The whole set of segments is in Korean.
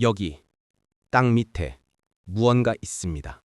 여기 땅 밑에 무언가 있습니다.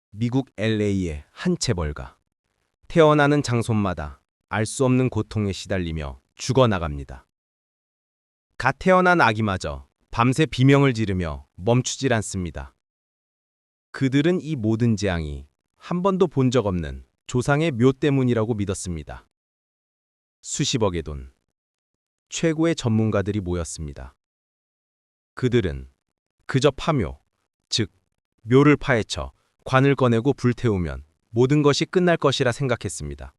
미국 LA의 한 체벌가. 태어나는 장소마다 알 수 없는 고통에 시달리며 죽어나갑니다. 갓 태어난 아기마저 밤새 비명을 지르며 멈추질 않습니다. 그들은 이 모든 재앙이 한 번도 본 적 없는 조상의 묘 때문이라고 믿었습니다. 수십억의 돈, 최고의 전문가들이 모였습니다. 그들은 그저 파묘, 즉 묘를 파헤쳐 관을 꺼내고 불태우면 모든 것이 끝날 것이라 생각했습니다.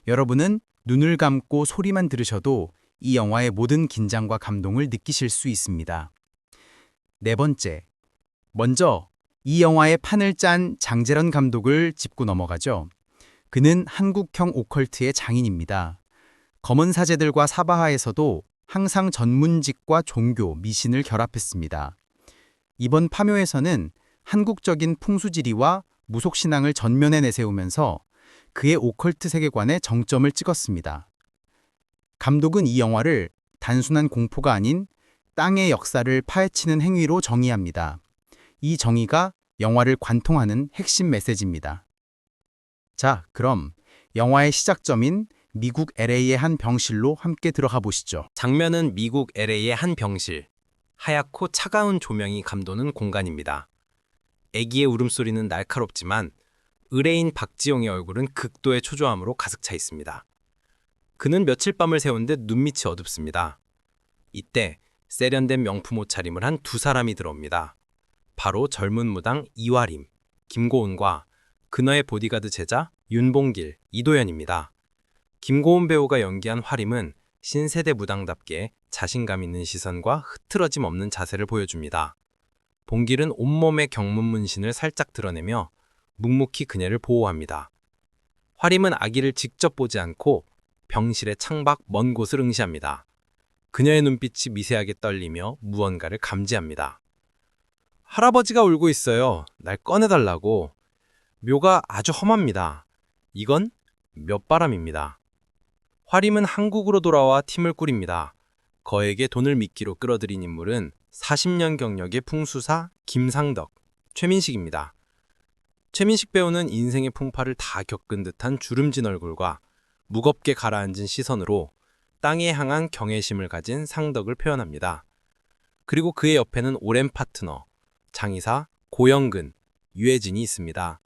여러분은 눈을 감고 소리만 들으셔도 이 영화의 모든 긴장과 감동을 느끼실 수 있습니다. 네 번째, 먼저 이 영화의 판을 짠 장재런 감독을 짚고 넘어가죠. 그는 한국형 오컬트의 장인입니다. 검은 사제들과 사바하에서도 항상 전문직과 종교, 미신을 결합했습니다. 이번 파묘에서는 한국적인 풍수지리와 무속신앙을 전면에 내세우면서 그의 오컬트 세계관에 정점을 찍었습니다. 감독은 이 영화를 단순한 공포가 아닌 땅의 역사를 파헤치는 행위로 정의합니다. 이 정의가 영화를 관통하는 핵심 메시지입니다. 자, 그럼 영화의 시작점인 미국 LA의 한 병실로 함께 들어가 보시죠. 장면은 미국 LA의 한 병실. 하얗고 차가운 조명이 감도는 공간입니다. 아기의 울음소리는 날카롭지만 의뢰인 박지용의 얼굴은 극도의 초조함으로 가득 차 있습니다. 그는 며칠 밤을 새운 듯 눈밑이 어둡습니다. 이때 세련된 명품 옷차림을 한 두 사람이 들어옵니다. 바로 젊은 무당 이화림, 김고은과 그녀의 보디가드 제자 윤봉길, 이도현입니다. 김고은 배우가 연기한 화림은 신세대 무당답게 자신감 있는 시선과 흐트러짐 없는 자세를 보여줍니다. 봉길은 온몸의 경문 문신을 살짝 드러내며 묵묵히 그녀를 보호합니다. 화림은 아기를 직접 보지 않고 병실의 창밖 먼 곳을 응시합니다. 그녀의 눈빛이 미세하게 떨리며 무언가를 감지합니다. 할아버지가 울고 있어요. 날 꺼내달라고. 묘가 아주 험합니다. 이건 몇바람입니다. 화림은 한국으로 돌아와 팀을 꾸립니다. 거액의 돈을 미끼로 끌어들인 인물은 40년 경력의 풍수사 김상덕, 최민식입니다. 최민식 배우는 인생의 풍파를 다 겪은 듯한 주름진 얼굴과 무겁게 가라앉은 시선으로 땅에 향한 경외심을 가진 상덕을 표현합니다. 그리고 그의 옆에는 오랜 파트너, 장의사 고영근, 유해진이 있습니다.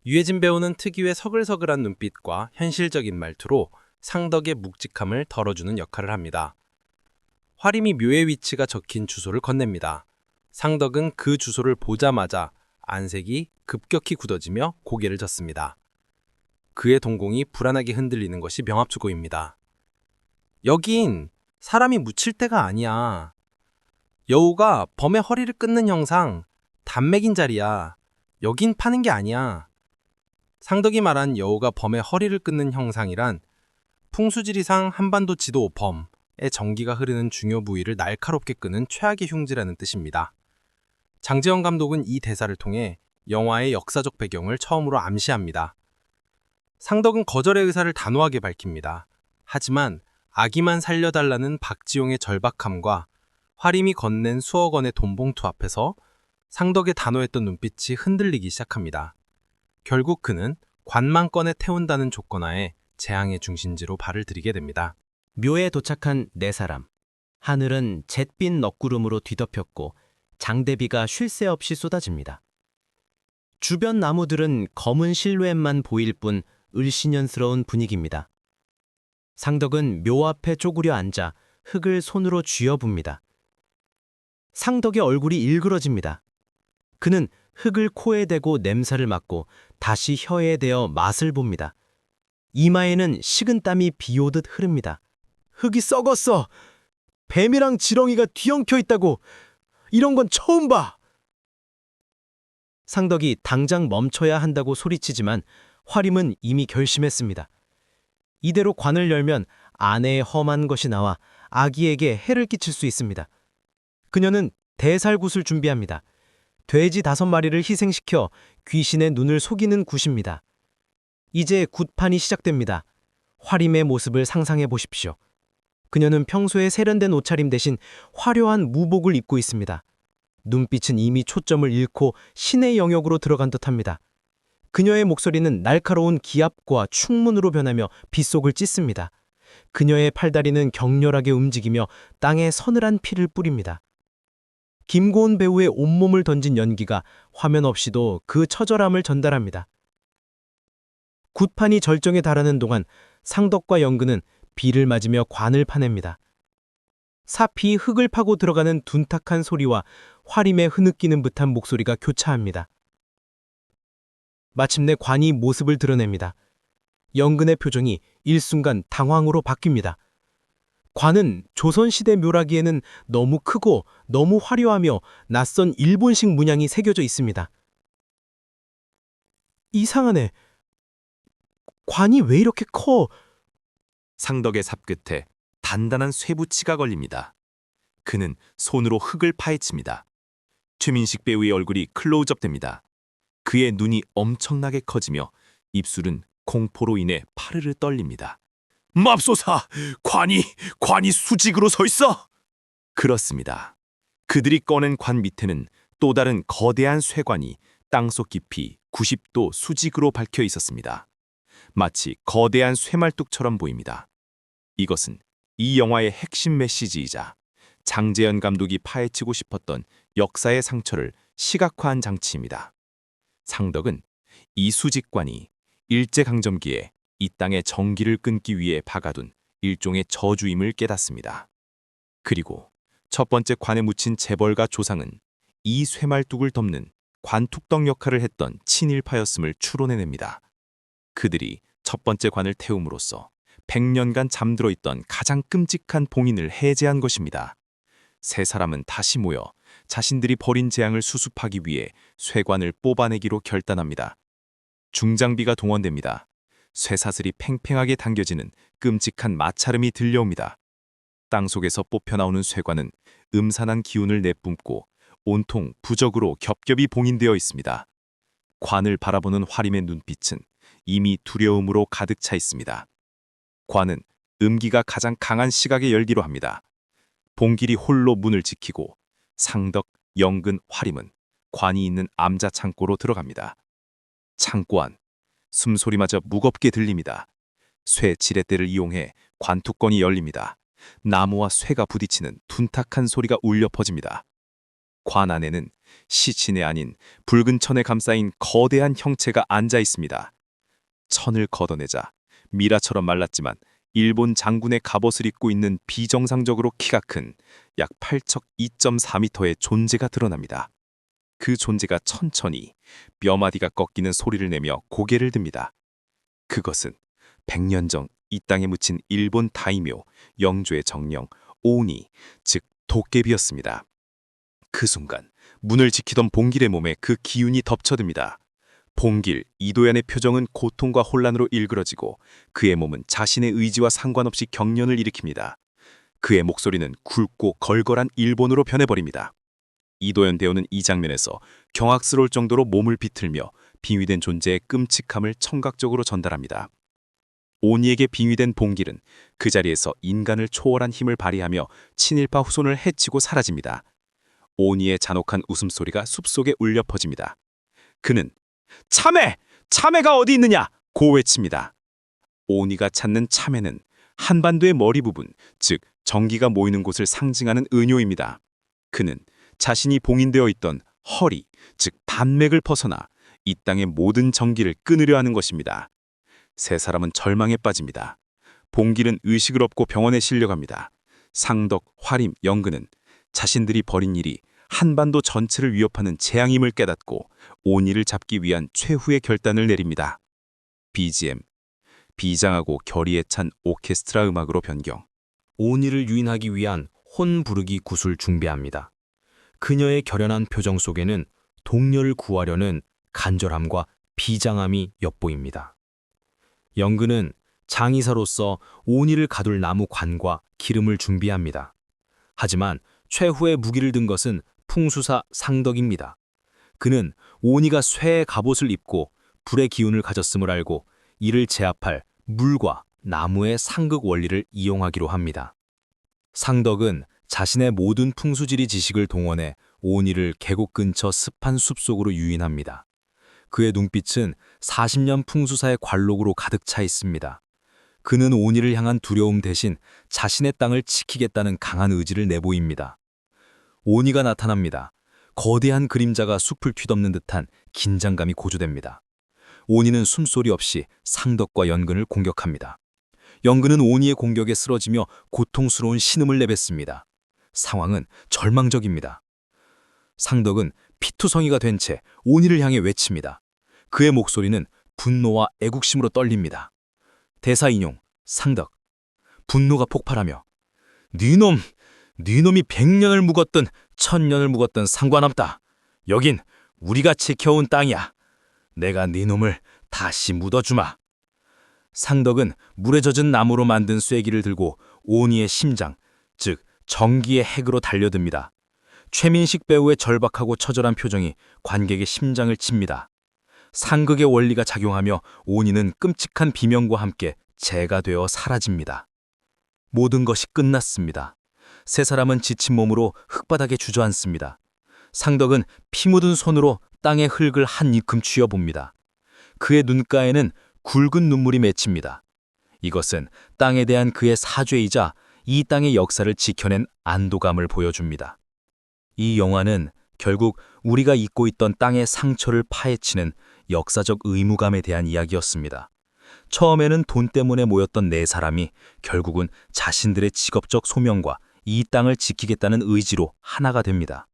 유해진 배우는 특유의 서글서글한 눈빛과 현실적인 말투로 상덕의 묵직함을 덜어주는 역할을 합니다. 화림이 묘의 위치가 적힌 주소를 건넵니다. 상덕은 그 주소를 보자마자 안색이 급격히 굳어지며 고개를 젓습니다. 그의 동공이 불안하게 흔들리는 것이 명합주고입니다. 여긴 사람이 묻힐 때가 아니야. 여우가 범의 허리를 끊는 형상, 단맥인 자리야. 여긴 파는 게 아니야. 상덕이 말한 여우가 범의 허리를 끊는 형상이란 풍수지리상 한반도 지도 범의 전기가 흐르는 중요 부위를 날카롭게 끄는 최악의 흉지라는 뜻입니다. 장지영 감독은 이 대사를 통해 영화의 역사적 배경을 처음으로 암시합니다. 상덕은 거절의 의사를 단호하게 밝힙니다. 하지만 아기만 살려달라는 박지용의 절박함과 화림이 건넨 수억 원의 돈봉투 앞에서 상덕의 단호했던 눈빛이 흔들리기 시작합니다. 결국 그는 관만 꺼내 태운다는 조건하에 재앙의 중심지로 발을 들이게 됩니다. 묘에 도착한 네 사람. 하늘은 잿빛 넋구름으로 뒤덮였고 장대비가 쉴 새 없이 쏟아집니다. 주변 나무들은 검은 실루엣만 보일 뿐 을씨년스러운 분위기입니다. 상덕은 묘 앞에 쪼그려 앉아 흙을 손으로 쥐어붑니다. 상덕의 얼굴이 일그러집니다. 그는 흙을 코에 대고 냄새를 맡고 다시 혀에 대어 맛을 봅니다. 이마에는 식은 땀이 비 오듯 흐릅니다. 흙이 썩었어! 뱀이랑 지렁이가 뒤엉켜 있다고! 이런 건 처음 봐! 상덕이 당장 멈춰야 한다고 소리치지만 화림은 이미 결심했습니다. 이대로 관을 열면 안에 험한 것이 나와 아기에게 해를 끼칠 수 있습니다. 그녀는 대살굿을 준비합니다. 돼지 5마리를 희생시켜 귀신의 눈을 속이는 굿입니다. 이제 굿판이 시작됩니다. 화림의 모습을 상상해 보십시오. 그녀는 평소에 세련된 옷차림 대신 화려한 무복을 입고 있습니다. 눈빛은 이미 초점을 잃고 신의 영역으로 들어간 듯합니다. 그녀의 목소리는 날카로운 기압과 충문으로 변하며 빗속을 찢습니다. 그녀의 팔다리는 격렬하게 움직이며 땅에 서늘한 피를 뿌립니다. 김고은 배우의 온몸을 던진 연기가 화면 없이도 그 처절함을 전달합니다. 굿판이 절정에 달하는 동안 상덕과 영근은 비를 맞으며 관을 파냅니다. 사피 흙을 파고 들어가는 둔탁한 소리와 화림에 흐느끼는 듯한 목소리가 교차합니다. 마침내 관이 모습을 드러냅니다. 영근의 표정이 일순간 당황으로 바뀝니다. 관은 조선시대 묘라기에는 너무 크고 너무 화려하며 낯선 일본식 문양이 새겨져 있습니다. 이상하네. 관이 왜 이렇게 커? 상덕의 삽끝에 단단한 쇠붙이가 걸립니다. 그는 손으로 흙을 파헤칩니다. 최민식 배우의 얼굴이 클로즈업됩니다. 그의 눈이 엄청나게 커지며 입술은 공포로 인해 파르르 떨립니다. 맙소사! 관이 수직으로 서 있어! 그렇습니다. 그들이 꺼낸 관 밑에는 또 다른 거대한 쇠관이 땅속 깊이 90도 수직으로 박혀 있었습니다. 마치 거대한 쇠말뚝처럼 보입니다. 이것은 이 영화의 핵심 메시지이자 장재현 감독이 파헤치고 싶었던 역사의 상처를 시각화한 장치입니다. 상덕은 이 수직관이 일제강점기에 이 땅의 정기를 끊기 위해 박아둔 일종의 저주임을 깨닫습니다. 그리고 첫 번째 관에 묻힌 재벌가 조상은 이 쇠말뚝을 덮는 관툭덩 역할을 했던 친일파였음을 추론해냅니다. 그들이 첫 번째 관을 태움으로써 100년간 잠들어 있던 가장 끔찍한 봉인을 해제한 것입니다. 세 사람은 다시 모여 자신들이 버린 재앙을 수습하기 위해 쇠관을 뽑아내기로 결단합니다. 중장비가 동원됩니다. 쇠사슬이 팽팽하게 당겨지는 끔찍한 마찰음이 들려옵니다. 땅속에서 뽑혀나오는 쇠관은 음산한 기운을 내뿜고 온통 부적으로 겹겹이 봉인되어 있습니다. 관을 바라보는 화림의 눈빛은 이미 두려움으로 가득 차 있습니다. 관은 음기가 가장 강한 시각에 열기로 합니다. 봉길이 홀로 문을 지키고 상덕, 영근, 화림은 관이 있는 암자 창고로 들어갑니다. 창고 안 숨소리마저 무겁게 들립니다. 쇠 지렛대를 이용해 관투권이 열립니다. 나무와 쇠가 부딪히는 둔탁한 소리가 울려 퍼집니다. 관 안에는 시친이 아닌 붉은 천에 감싸인 거대한 형체가 앉아 있습니다. 천을 걷어내자 미라처럼 말랐지만 일본 장군의 갑옷을 입고 있는 비정상적으로 키가 큰 약 8척 2.4m의 존재가 드러납니다. 그 존재가 천천히 뼈마디가 꺾이는 소리를 내며 고개를 듭니다. 그것은 100년 전 이 땅에 묻힌 일본 다이묘 영조의 정령 오니, 즉 도깨비였습니다. 그 순간 문을 지키던 봉길의 몸에 그 기운이 덮쳐듭니다. 봉길, 이도현의 표정은 고통과 혼란으로 일그러지고 그의 몸은 자신의 의지와 상관없이 경련을 일으킵니다. 그의 목소리는 굵고 걸걸한 일본어로 변해버립니다. 이도현 배우는 이 장면에서 경악스러울 정도로 몸을 비틀며 빙의된 존재의 끔찍함을 청각적으로 전달합니다. 오니에게 빙의된 봉길은 그 자리에서 인간을 초월한 힘을 발휘하며 친일파 후손을 해치고 사라집니다. 오니의 잔혹한 웃음소리가 숲속에 울려 퍼집니다. 그는 참외! 참외가 어디 있느냐! 고 외칩니다. 오니가 찾는 참외는 한반도의 머리 부분, 즉 정기가 모이는 곳을 상징하는 은요입니다. 그는 자신이 봉인되어 있던 허리, 즉 반맥을 벗어나 이 땅의 모든 정기를 끊으려 하는 것입니다. 세 사람은 절망에 빠집니다. 봉길은 의식을 얻고 병원에 실려갑니다. 상덕, 화림, 영근은 자신들이 벌인 일이 한반도 전체를 위협하는 재앙임을 깨닫고 오니를 잡기 위한 최후의 결단을 내립니다. BGM, 비장하고 결의에 찬 오케스트라 음악으로 변경. 오니를 유인하기 위한 혼 부르기 굿을 준비합니다. 그녀의 결연한 표정 속에는 동료를 구하려는 간절함과 비장함이 엿보입니다. 영근은 장의사로서 오니를 가둘 나무 관과 기름을 준비합니다. 하지만 최후의 무기를 든 것은 풍수사 상덕입니다. 그는 오니가 쇠의 갑옷을 입고 불의 기운을 가졌음을 알고 이를 제압할 물과 나무의 상극 원리를 이용하기로 합니다. 상덕은 자신의 모든 풍수지리 지식을 동원해 오니를 계곡 근처 습한 숲속으로 유인합니다. 그의 눈빛은 40년 풍수사의 관록으로 가득 차 있습니다. 그는 오니를 향한 두려움 대신 자신의 땅을 지키겠다는 강한 의지를 내보입니다. 오니가 나타납니다. 거대한 그림자가 숲을 뒤덮는 듯한 긴장감이 고조됩니다. 오니는 숨소리 없이 상덕과 연근을 공격합니다. 연근은 오니의 공격에 쓰러지며 고통스러운 신음을 내뱉습니다. 상황은 절망적입니다. 상덕은 피투성이가 된 채 오니를 향해 외칩니다. 그의 목소리는 분노와 애국심으로 떨립니다. 대사 인용, 상덕. 분노가 폭발하며 네놈이 100년을 묵었든 1000년을 묵었든 상관없다. 여긴 우리가 지켜온 땅이야. 내가 네놈을 다시 묻어주마. 상덕은 물에 젖은 나무로 만든 쐐기를 들고 오니의 심장, 즉 정기의 핵으로 달려듭니다. 최민식 배우의 절박하고 처절한 표정이 관객의 심장을 칩니다. 상극의 원리가 작용하며 오니는 끔찍한 비명과 함께 재가 되어 사라집니다. 모든 것이 끝났습니다. 세 사람은 지친 몸으로 흙바닥에 주저앉습니다. 상덕은 피 묻은 손으로 땅의 흙을 한 이큼 쥐어봅니다. 그의 눈가에는 굵은 눈물이 맺힙니다. 이것은 땅에 대한 그의 사죄이자 이 땅의 역사를 지켜낸 안도감을 보여줍니다. 이 영화는 결국 우리가 잊고 있던 땅의 상처를 파헤치는 역사적 의무감에 대한 이야기였습니다. 처음에는 돈 때문에 모였던 네 사람이 결국은 자신들의 직업적 소명과 이 땅을 지키겠다는 의지로 하나가 됩니다.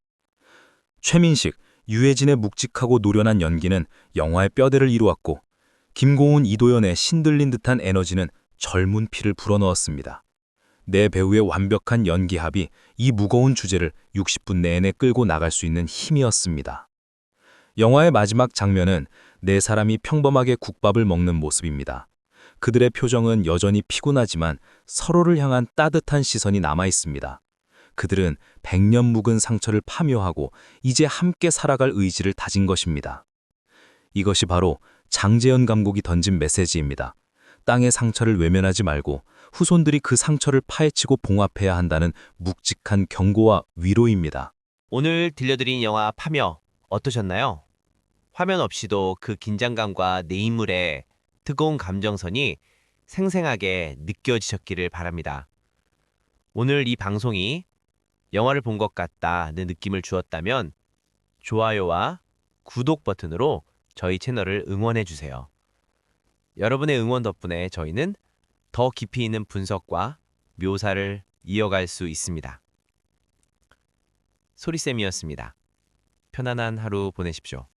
최민식, 유해진의 묵직하고 노련한 연기는 영화의 뼈대를 이루었고 김고은, 이도연의 신들린 듯한 에너지는 젊은 피를 불어넣었습니다. 네 배우의 완벽한 연기합이 이 무거운 주제를 60분 내내 끌고 나갈 수 있는 힘이었습니다. 영화의 마지막 장면은 네 사람이 평범하게 국밥을 먹는 모습입니다. 그들의 표정은 여전히 피곤하지만 서로를 향한 따뜻한 시선이 남아 있습니다. 그들은 100년 묵은 상처를 파묘하고 이제 함께 살아갈 의지를 다진 것입니다. 이것이 바로 장재현 감독이 던진 메시지입니다. 땅의 상처를 외면하지 말고 후손들이 그 상처를 파헤치고 봉합해야 한다는 묵직한 경고와 위로입니다. 오늘 들려드린 영화 파묘 어떠셨나요? 화면 없이도 그 긴장감과 내 인물의 뜨거운 감정선이 생생하게 느껴지셨기를 바랍니다. 오늘 이 방송이 영화를 본 것 같다는 느낌을 주었다면 좋아요와 구독 버튼으로 저희 채널을 응원해 주세요. 여러분의 응원 덕분에 저희는 더 깊이 있는 분석과 묘사를 이어갈 수 있습니다. 소리쌤이었습니다. 편안한 하루 보내십시오.